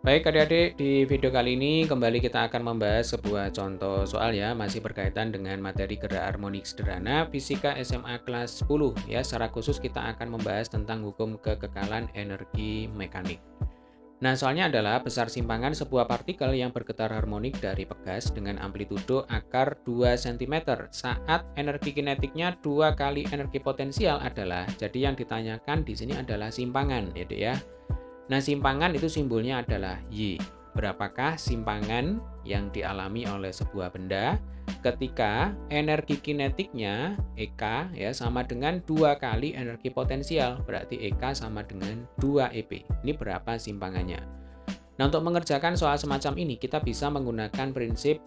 Baik adik-adik, di video kali ini kembali kita akan membahas sebuah contoh soal ya, masih berkaitan dengan materi gerak harmonik sederhana Fisika SMA kelas 10 ya. Secara khusus kita akan membahas tentang hukum kekekalan energi mekanik. Nah, soalnya adalah besar simpangan sebuah partikel yang bergetar harmonik dari pegas dengan amplitudo akar 2 cm saat energi kinetiknya 2 kali energi potensial adalah, jadi yang ditanyakan di sini adalah simpangan ya, Dek ya. Nah, simpangan itu simbolnya adalah Y. Berapakah simpangan yang dialami oleh sebuah benda ketika energi kinetiknya EK ya sama dengan 2 kali energi potensial, berarti EK sama dengan 2 EP. Ini berapa simpangannya? Nah, untuk mengerjakan soal semacam ini kita bisa menggunakan prinsip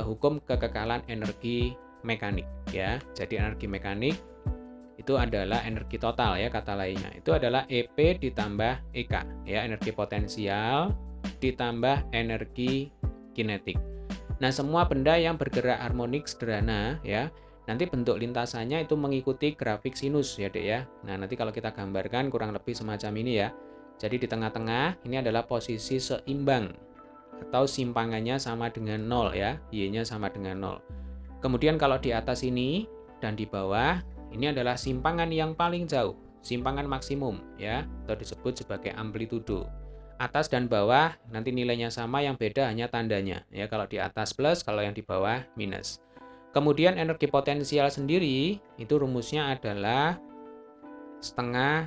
hukum kekekalan energi mekanik ya. Jadi energi mekanik itu adalah energi total ya, kata lainnya. Itu adalah EP ditambah EK ya, energi potensial ditambah energi kinetik. Nah, semua benda yang bergerak harmonik sederhana ya, nanti bentuk lintasannya itu mengikuti grafik sinus ya, Dek ya. Nah, nanti kalau kita gambarkan kurang lebih semacam ini ya. Jadi di tengah-tengah ini adalah posisi seimbang atau simpangannya sama dengan 0 ya, Y-nya sama dengan 0. Kemudian kalau di atas ini dan di bawah ini adalah simpangan yang paling jauh, simpangan maksimum ya, atau disebut sebagai amplitudo. Atas dan bawah nanti nilainya sama, yang beda hanya tandanya ya. Kalau di atas plus, kalau yang di bawah minus. Kemudian energi potensial sendiri itu rumusnya adalah setengah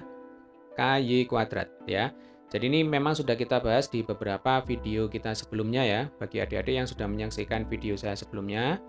KY kuadrat ya. Jadi ini memang sudah kita bahas di beberapa video kita sebelumnya ya. Bagi adik-adik yang sudah menyaksikan video saya sebelumnya,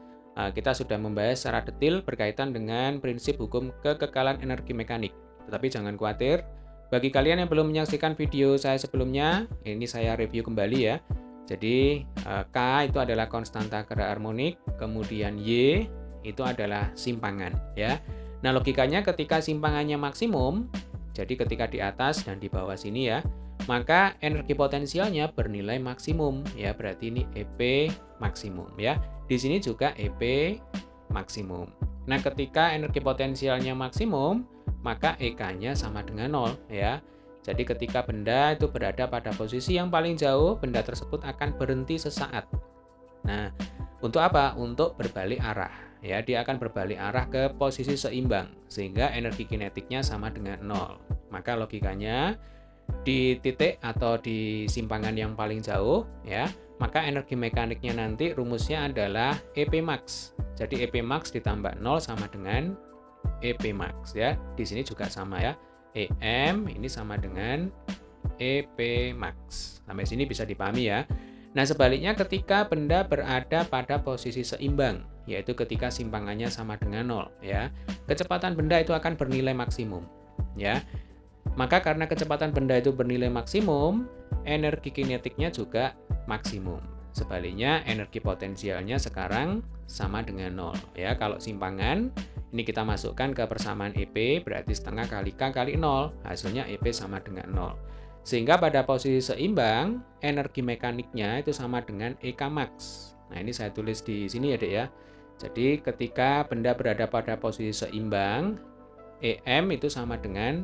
kita sudah membahas secara detail berkaitan dengan prinsip hukum kekekalan energi mekanik. Tetapi jangan khawatir, bagi kalian yang belum menyaksikan video saya sebelumnya, ini saya review kembali ya. Jadi K itu adalah konstanta gerak harmonik, kemudian Y itu adalah simpangan ya. Nah, logikanya ketika simpangannya maksimum, jadi ketika di atas dan di bawah sini ya, maka energi potensialnya bernilai maksimum ya, berarti ini EP maksimum ya. Di sini juga EP maksimum. Nah, ketika energi potensialnya maksimum, maka EK-nya sama dengan 0 ya. Jadi ketika benda itu berada pada posisi yang paling jauh, benda tersebut akan berhenti sesaat. Nah, untuk apa? Untuk berbalik arah ya. Dia akan berbalik arah ke posisi seimbang sehingga energi kinetiknya sama dengan 0. Maka logikanya di titik atau di simpangan yang paling jauh ya, maka energi mekaniknya nanti rumusnya adalah EP max. Jadi EP max ditambah 0 sama dengan EP max ya. Di sini juga sama ya. EM ini sama dengan EP max. Sampai sini bisa dipahami ya. Nah, sebaliknya ketika benda berada pada posisi seimbang, yaitu ketika simpangannya sama dengan 0 ya, kecepatan benda itu akan bernilai maksimum ya. Maka karena kecepatan benda itu bernilai maksimum, energi kinetiknya juga maksimum. Sebaliknya energi potensialnya sekarang sama dengan 0 ya. Kalau simpangan ini kita masukkan ke persamaan EP, berarti setengah kali K kali 0, hasilnya EP sama dengan 0. Sehingga pada posisi seimbang, energi mekaniknya itu sama dengan EK max. Nah, ini saya tulis di sini ya, Dek ya. Jadi ketika benda berada pada posisi seimbang, EM itu sama dengan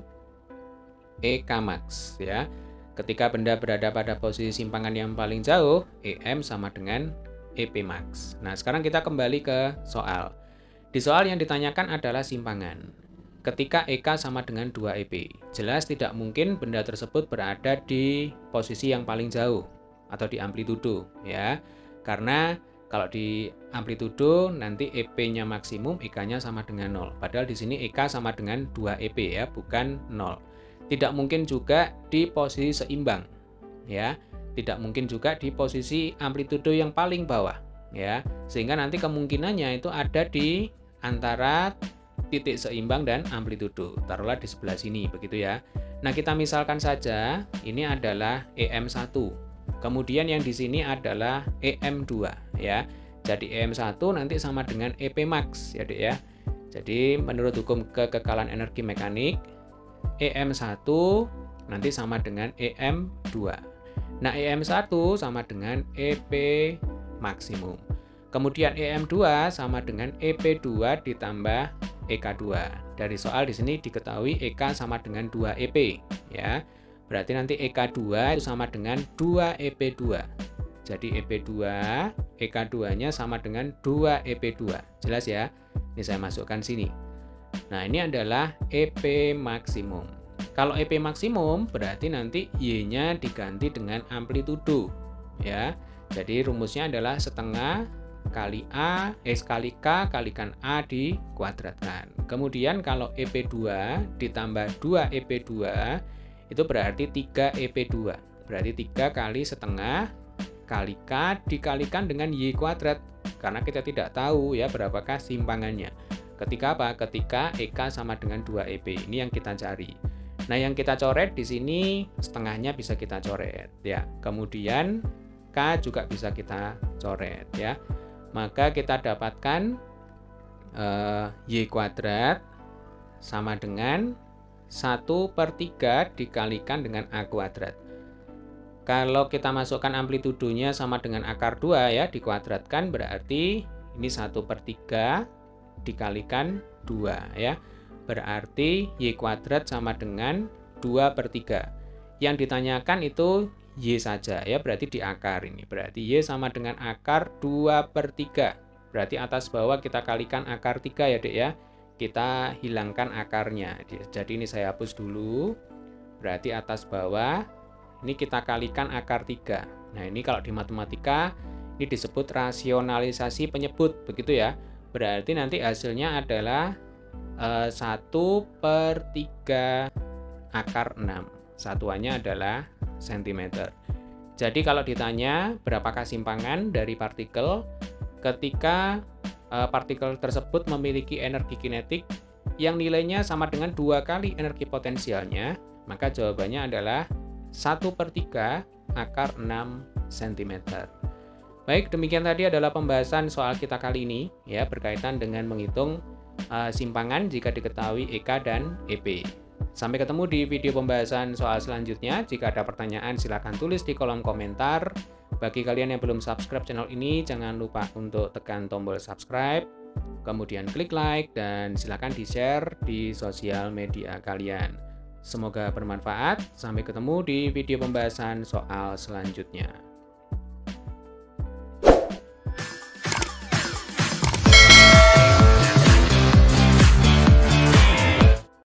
EK max ya. Ketika benda berada pada posisi simpangan yang paling jauh, EM sama dengan EP max. Nah, sekarang kita kembali ke soal. Di soal yang ditanyakan adalah simpangan. Ketika EK sama dengan 2EP, jelas tidak mungkin benda tersebut berada di posisi yang paling jauh atau di amplitudo ya. Karena kalau di amplitudo nanti EP-nya maksimum, EK-nya sama dengan 0. Padahal di sini EK sama dengan 2EP ya, bukan 0. Tidak mungkin juga di posisi seimbang ya. Tidak mungkin juga di posisi amplitudo yang paling bawah ya. Sehingga nanti kemungkinannya itu ada di antara titik seimbang dan amplitudo. Taruhlah di sebelah sini begitu ya. Nah, kita misalkan saja ini adalah EM1. Kemudian yang di sini adalah EM2 ya. Jadi EM1 nanti sama dengan EP max ya, Dek ya. Jadi menurut hukum kekekalan energi mekanik, EM1 nanti sama dengan EM2. Nah, EM1 sama dengan EP maksimum. Kemudian EM2 sama dengan EP2 ditambah EK2. Dari soal di sini diketahui EK sama dengan 2EP ya. Berarti nanti EK2 itu sama dengan 2EP2. Jadi EP2, EK2-nya sama dengan 2EP2. Jelas ya? Ini saya masukkan sini. Nah, ini adalah EP maksimum. Kalau EP maksimum berarti nanti Y-nya diganti dengan amplitudo. Ya. Jadi rumusnya adalah setengah kali kali K kalikan A dikuadratkan. Kemudian kalau EP2 ditambah 2EP2 itu berarti 3EP2. Berarti 3 kali setengah kali K dikalikan dengan Y kuadrat. Karena kita tidak tahu ya berapakah simpangannya. Ketika apa? Ketika EK sama dengan 2EP. Ini yang kita cari. Nah, yang kita coret di sini setengahnya bisa kita coret ya. Kemudian K juga bisa kita coret ya. Maka kita dapatkan Y kuadrat sama dengan 1/3 dikalikan dengan A kuadrat. Kalau kita masukkan amplitudonya sama dengan akar 2 ya, dikuadratkan berarti ini 1/3 dikalikan 2 ya. Berarti Y kuadrat sama dengan 2/3. Yang ditanyakan itu Y saja ya, berarti di akar ini. Berarti Y sama dengan akar 2/3. Berarti atas bawah kita kalikan akar 3 ya, Dek ya. Kita hilangkan akarnya. Jadi ini saya hapus dulu. Berarti atas bawah ini kita kalikan akar 3. Nah, ini kalau di matematika ini disebut rasionalisasi penyebut, begitu ya. Berarti nanti hasilnya adalah 1/3 akar 6. Satuannya adalah cm. Jadi kalau ditanya berapakah simpangan dari partikel ketika partikel tersebut memiliki energi kinetik yang nilainya sama dengan 2 kali energi potensialnya, maka jawabannya adalah 1/3 akar 6 cm. Baik, demikian tadi adalah pembahasan soal kita kali ini ya, berkaitan dengan menghitung simpangan jika diketahui EK dan EP. Sampai ketemu di video pembahasan soal selanjutnya. Jika ada pertanyaan silakan tulis di kolom komentar. Bagi kalian yang belum subscribe channel ini, jangan lupa untuk tekan tombol subscribe, kemudian klik like, dan silakan di-share di sosial media kalian. Semoga bermanfaat. Sampai ketemu di video pembahasan soal selanjutnya.